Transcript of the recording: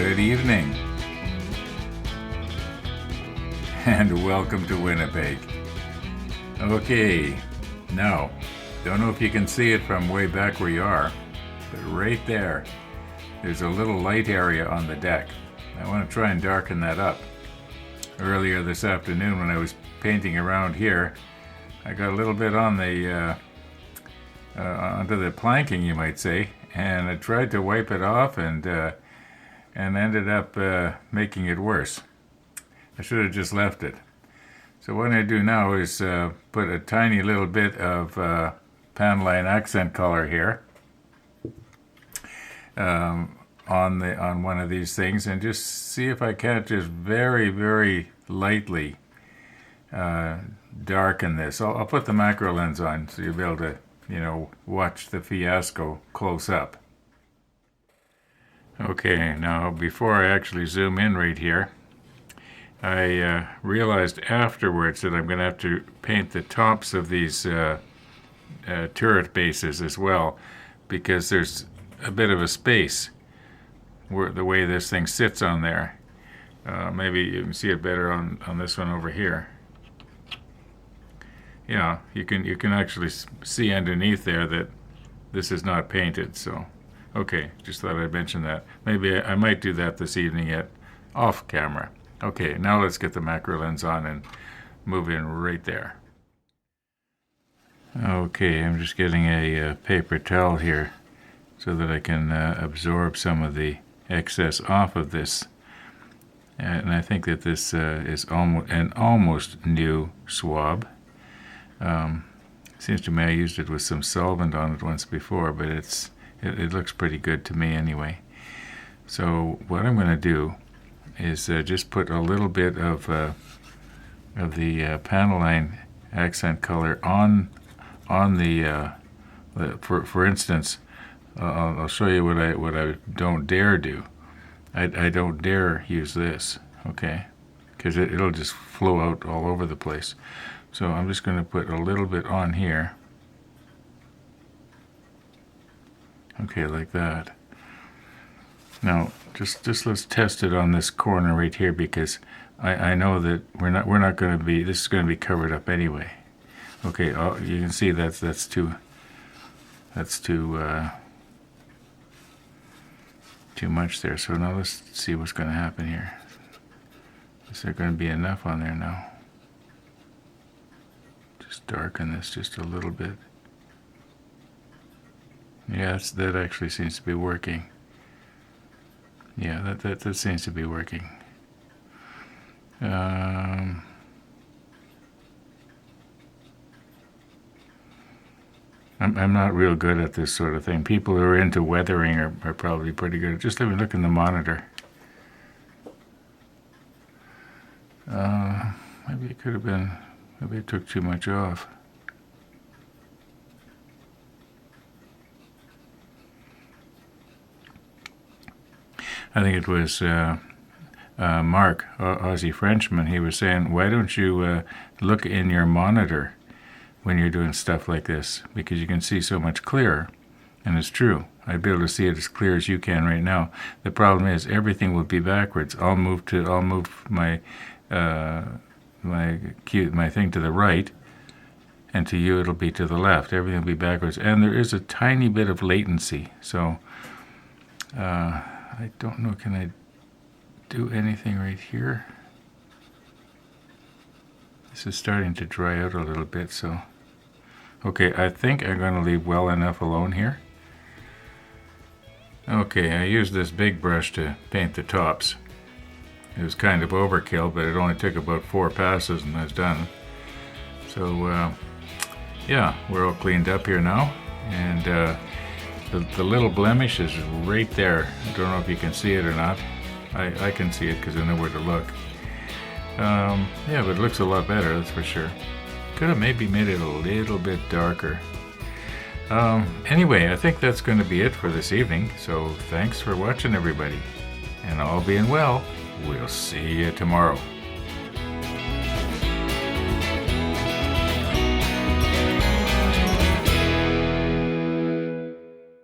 Good evening, and welcome to Winnipeg. Okay, now, don't know if you can see it from way back where you are, but right there's a little light area on the deck. I want to try and darken that up. Earlier this afternoon when I was painting around here, I got a little bit on the onto the planking, you might say, and I tried to wipe it off and ended up making it worse. I should have just left it. So what I do now is put a tiny little bit of Panaline accent color here on one of these things, and just see if I can't just very, very lightly darken this. I'll put the macro lens on so you'll be able to, watch the fiasco close up. Okay, now before I actually zoom in right here, I realized afterwards that I'm going to have to paint the tops of these turret bases as well, because there's a bit of a space where the way this thing sits on there. Maybe you can see it better on this one over here. Yeah, you can actually see underneath there that this is not painted. So, okay, just thought I'd mention that. Maybe I might do that this evening off camera. Okay, now let's get the macro lens on and move in right there. Okay, I'm just getting a paper towel here so that I can absorb some of the excess off of this. And I think that this is an almost new swab. Seems to me I used it with some solvent on it once before, but it looks pretty good to me anyway. So what I'm going to do is just put a little bit of the Panaline accent color on the for instance, I'll show you what I don't dare do. I don't dare use this, okay, because it'll just flow out all over the place. So I'm just going to put a little bit on here. Okay, like that. Now, just let's test it on this corner right here, because I know that we're not going to be. This is going to be covered up anyway. Okay, you can see that's too much there. So now let's see what's going to happen here. Is there going to be enough on there now? Just darken this just a little bit. Yeah, that actually seems to be working. Yeah, that seems to be working. I'm not real good at this sort of thing. People who are into weathering are probably pretty good. Just let me look in the monitor. Maybe it could have been. Maybe I took too much off. I think it was Mark, Aussie Frenchman. He was saying, why don't you look in your monitor when you're doing stuff like this? Because you can see so much clearer. And it's true. I'd be able to see it as clear as you can right now. The problem is everything will be backwards. I'll move my my thing to the right, and to you it'll be to the left. Everything will be backwards, and there is a tiny bit of latency. So I don't know, can I do anything right here? This is starting to dry out a little bit, so okay, I think I'm going to leave well enough alone here. Okay, I used this big brush to paint the tops. It was kind of overkill, but it only took about 4 passes and I was done. So, yeah, we're all cleaned up here now. And the little blemish is right there. I don't know if you can see it or not. I can see it because I know where to look. Yeah, but it looks a lot better, that's for sure. Could have maybe made it a little bit darker. Anyway, I think that's going to be it for this evening. So thanks for watching, everybody. And all being well, we'll see you tomorrow.